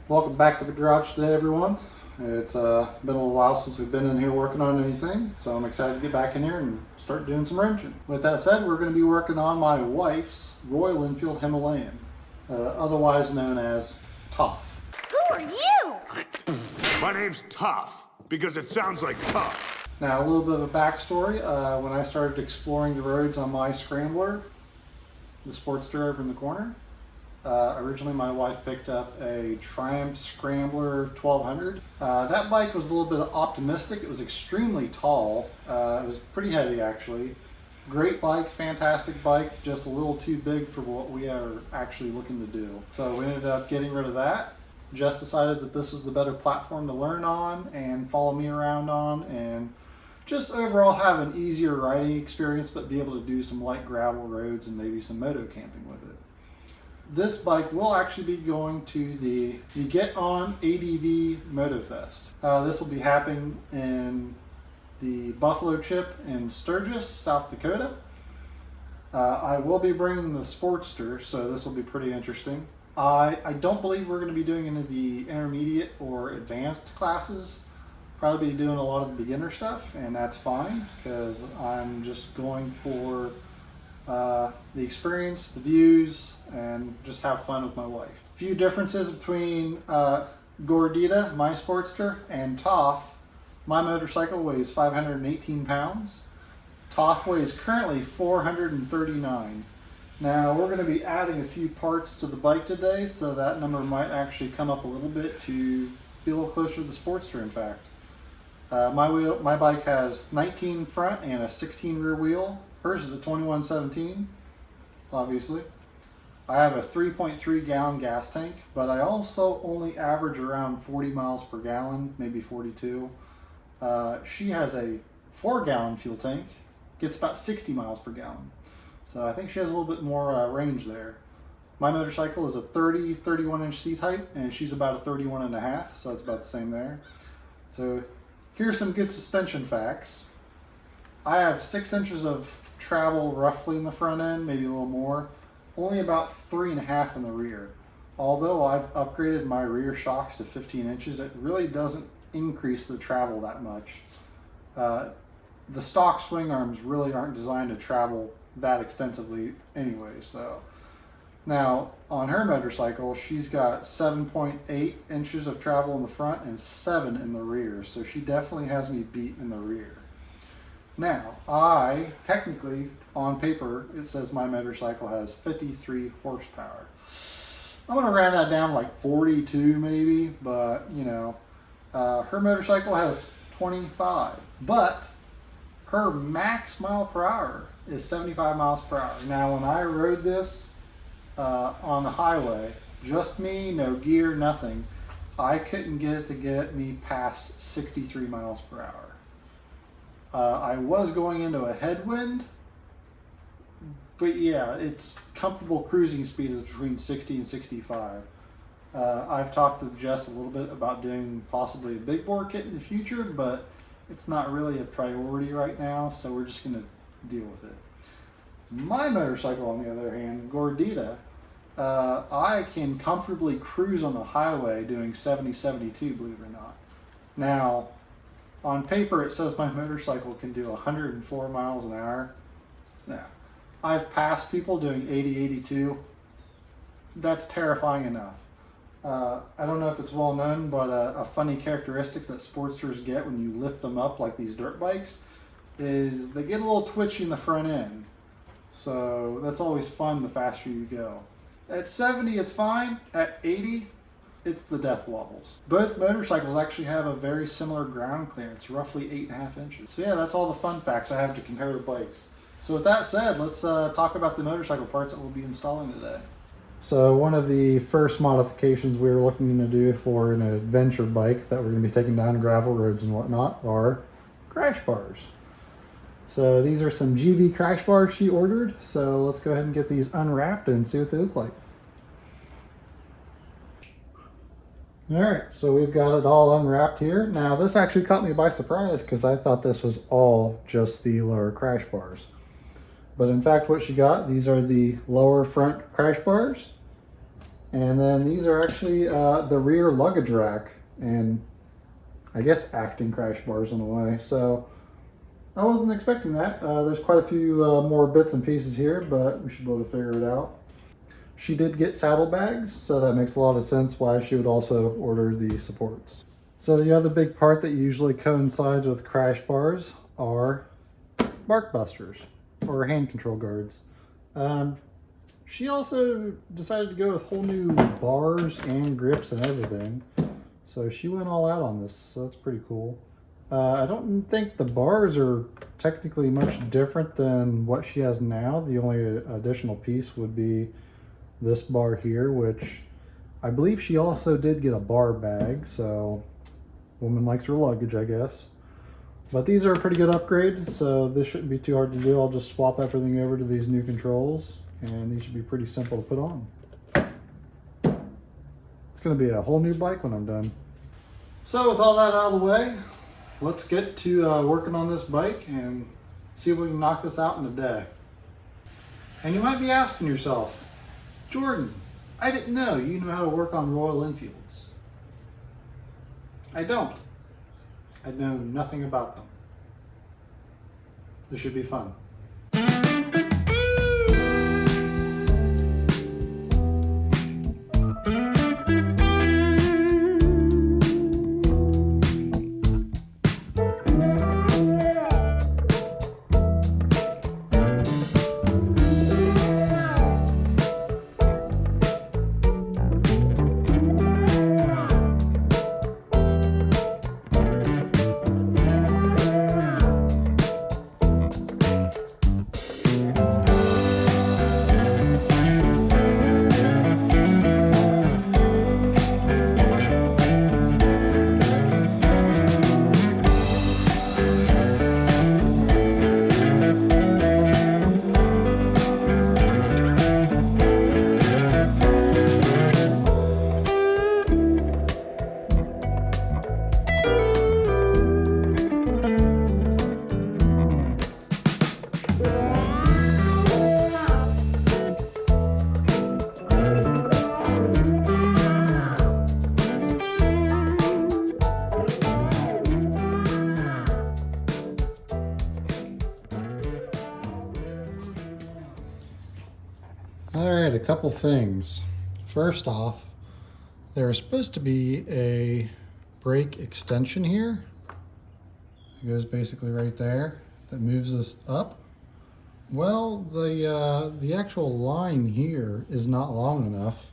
Welcome back to the garage today, everyone. It's been a little while since we've been in here working on anything, so I'm excited to get back in here and start doing some wrenching. With that said, we're going to be working on my wife's Royal Enfield Himalayan, otherwise known as Toff. Who are you? My name's Tough, because it sounds like tough. Now, a little bit of a backstory. When I started exploring the roads on my Scrambler, the Sportster over in the corner, originally my wife picked up a Triumph Scrambler 1200. That bike was a little bit optimistic. It was extremely tall. It was pretty heavy, actually. Great bike, fantastic bike, just a little too big for what we are actually looking to do. So we ended up getting rid of that. Just decided that this was the better platform to learn on and follow me around on, and just overall have an easier riding experience, but be able to do some light gravel roads and maybe some moto camping with it. This bike will actually be going to the Get On ADV MotoFest. This will be happening in the Buffalo Chip in Sturgis, South Dakota. I will be bringing the Sportster, so this will be pretty interesting. I don't believe we're going to be doing any of the intermediate or advanced classes. Probably be doing a lot of the beginner stuff, and that's fine because I'm just going for the experience, the views, and just have fun with my wife. A few differences between Gordita, my Sportster, and Toff. My motorcycle weighs 518 pounds. Toff weighs currently 439. Now we're going to be adding a few parts to the bike today, so that number might actually come up a little bit to be a little closer to the Sportster, in fact. My bike has 19 front and a 16 rear wheel. Hers is a 2117, obviously. I have a 3.3 gallon gas tank, but I also only average around 40 miles per gallon, maybe 42. She has a 4 gallon fuel tank, gets about 60 miles per gallon. So I think she has a little bit more range there. My motorcycle is a 31 inch seat height, and she's about a 31 and a half, so it's about the same there. So here's some good suspension facts. I have 6 inches of travel roughly in the front end, maybe a little more. Only about 3.5 in the rear. Although I've upgraded my rear shocks to 15 inches, it really doesn't increase the travel that much. The stock swing arms really aren't designed to travel that extensively anyway. So now on her motorcycle, she's got 7.8 inches of travel in the front and 7 in the rear. So she definitely has me beat in the rear. Now, technically, on paper, it says my motorcycle has 53 horsepower. I'm going to round that down to like 42 maybe, but, you know, her motorcycle has 25. But her max mile per hour is 75 miles per hour. Now, when I rode this on the highway, just me, no gear, nothing, I couldn't get it to get me past 63 miles per hour. I was going into a headwind, but yeah, it's comfortable cruising speed is between 60 and 65. I've talked to Jess a little bit about doing possibly a big bore kit in the future, but it's not really a priority right now, so we're just going to deal with it. My motorcycle, on the other hand, Gordita, I can comfortably cruise on the highway doing 70-72, believe it or not. Now, on paper, it says my motorcycle can do 104 miles an hour. Now, I've passed people doing 80-82. That's terrifying enough. I don't know if it's well known, but a funny characteristic that Sportsters get when you lift them up like these dirt bikes is they get a little twitchy in the front end. So that's always fun the faster you go. At 70, it's fine. At 80, it's the death wobbles. Both motorcycles actually have a very similar ground clearance, roughly 8.5 inches. So yeah, that's all the fun facts I have to compare the bikes. So with that said, let's talk about the motorcycle parts that we'll be installing today. So one of the first modifications we were looking to do for an adventure bike that we're going to be taking down gravel roads and whatnot are crash bars. So these are some GV crash bars she ordered. So let's go ahead and get these unwrapped and see what they look like. All right, so we've got it all unwrapped here. Now this actually caught me by surprise because I thought this was all just the lower crash bars. But in fact what she got, these are the lower front crash bars. And then these are actually the rear luggage rack and I guess acting crash bars in a way. So I wasn't expecting that. There's quite a few more bits and pieces here, but we should be able to figure it out. She did get saddlebags, so that makes a lot of sense why she would also order the supports. So the other big part that usually coincides with crash bars are bark busters or hand control guards. She also decided to go with whole new bars and grips and everything. So she went all out on this, so that's pretty cool. I don't think the bars are technically much different than what she has now. The only additional piece would be this bar here, which I believe she also did get a bar bag, so woman likes her luggage, I guess. But these are a pretty good upgrade, so this shouldn't be too hard to do. I'll just swap everything over to these new controls, and these should be pretty simple to put on. It's going to be a whole new bike when I'm done. So with all that out of the way, let's get to working on this bike and see if we can knock this out in a day. And you might be asking yourself, Jordan, I didn't know you know how to work on Royal Enfields. I don't. I know nothing about them. This should be fun. Alright, a couple things. First off, there's supposed to be a brake extension here. It goes basically right there that moves this up. Well, the actual line here is not long enough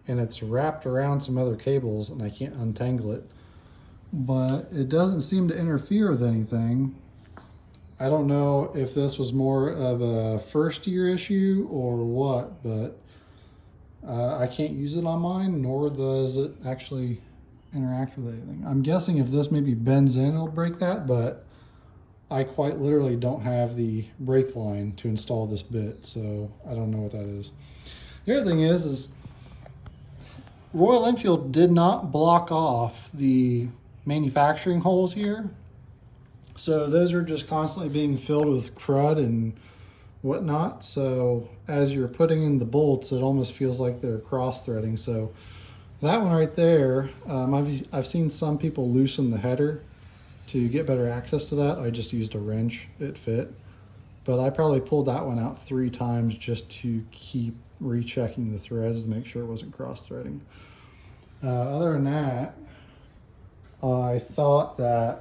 and it's wrapped around some other cables and I can't untangle it. But it doesn't seem to interfere with anything. I don't know if this was more of a first year issue or what, but I can't use it on mine, nor does it actually interact with anything. I'm guessing if this maybe bends in, it'll break that, but I quite literally don't have the brake line to install this bit, so I don't know what that is. The other thing is Royal Enfield did not block off the manufacturing holes here. So those are just constantly being filled with crud and whatnot. So as you're putting in the bolts, it almost feels like they're cross-threading. So that one right there, I've seen some people loosen the header to get better access to that. I just used a wrench, it fit. But I probably pulled that one out 3 times just to keep rechecking the threads to make sure it wasn't cross-threading. Other than that, I thought that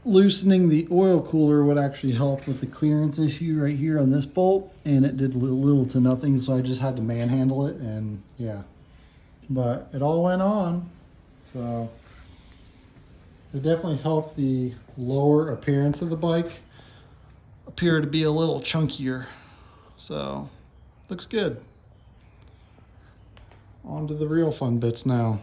loosening the oil cooler would actually help with the clearance issue right here on this bolt, and it did little to nothing, so I just had to manhandle it, and yeah. But it all went on, so it definitely helped the lower appearance of the bike appear to be a little chunkier, so looks good. On to the real fun bits now.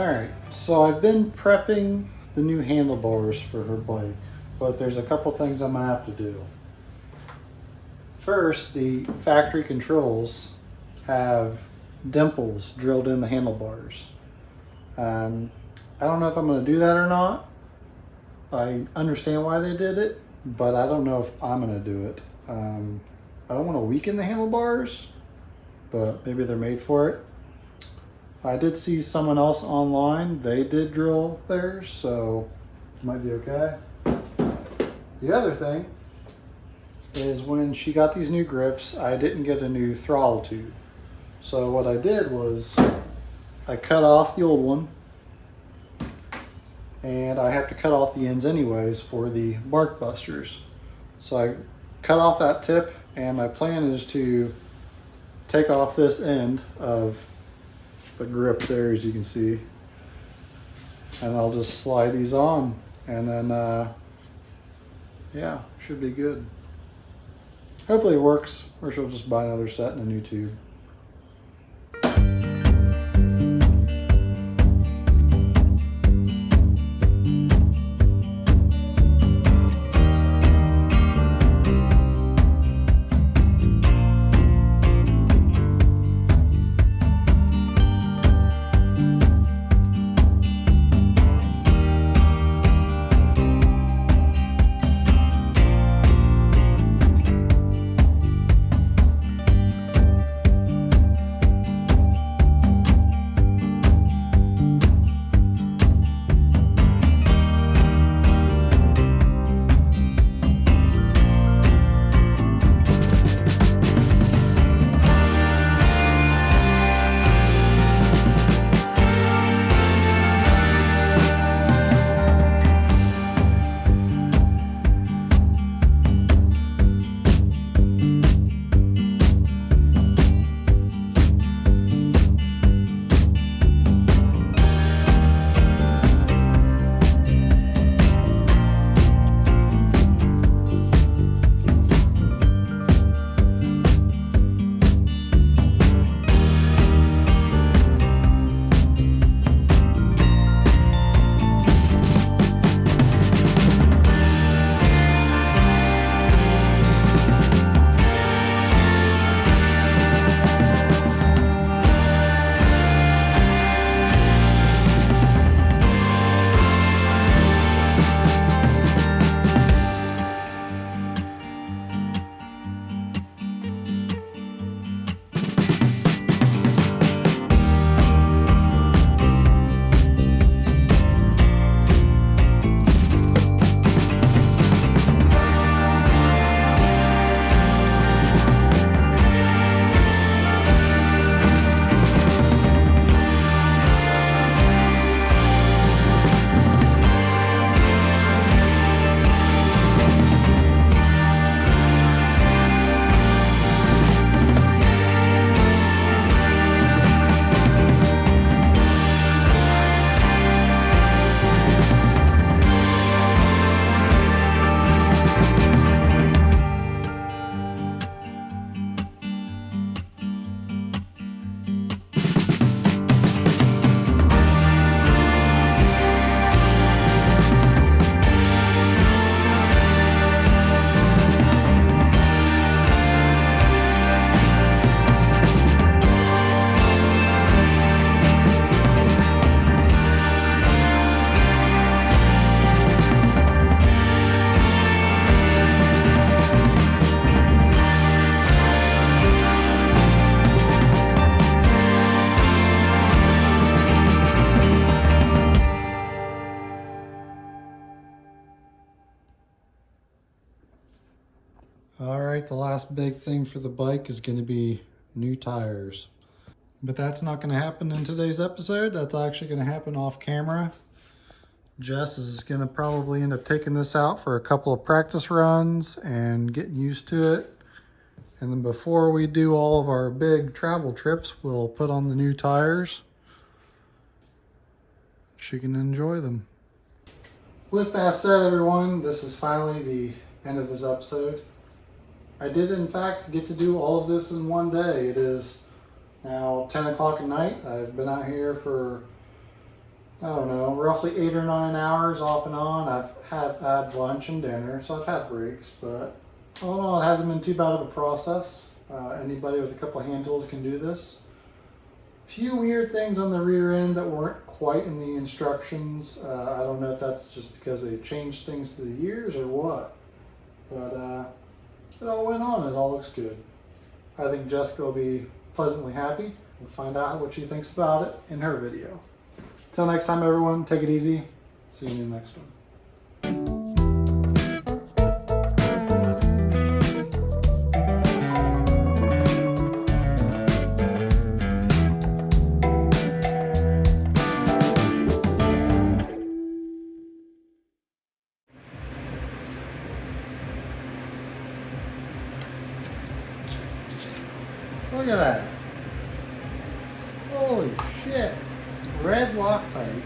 Alright, so I've been prepping the new handlebars for her bike, but there's a couple things I'm going to have to do. First, the factory controls have dimples drilled in the handlebars. I don't know if I'm going to do that or not. I understand why they did it, but I don't know if I'm going to do it. I don't want to weaken the handlebars, but maybe they're made for it. I did see someone else online. They did drill theirs, so it might be okay. The other thing is when she got these new grips, I didn't get a new throttle tube. So what I did was I cut off the old one, and I have to cut off the ends anyways for the bark busters. So I cut off that tip, and my plan is to take off this end of the grip there, as you can see, and I'll just slide these on, and then yeah, should be good. Hopefully it works, or she'll just buy another set and a new tube. All right, the last big thing for the bike is going to be new tires. But that's not going to happen in today's episode. That's actually going to happen off camera. Jess is going to probably end up taking this out for a couple of practice runs and getting used to it. And then before we do all of our big travel trips, we'll put on the new tires. She can enjoy them. With that said, everyone, this is finally the end of this episode. I did, in fact, get to do all of this in one day. It is now 10 o'clock at night. I've been out here for I don't know, roughly 8 or 9 hours off and on. I've had lunch and dinner, so I've had breaks, but all in all, it hasn't been too bad of a process. Anybody with a couple hand tools can do this. Few weird things on the rear end that weren't quite in the instructions. I don't know if that's just because they changed things through the years or what, but it all went on. It all looks good. I think Jessica will be pleasantly happy. We'll find out what she thinks about it in her video. Till next time, everyone, take it easy. See you in the next one. Look at that. Holy shit. Red Loctite.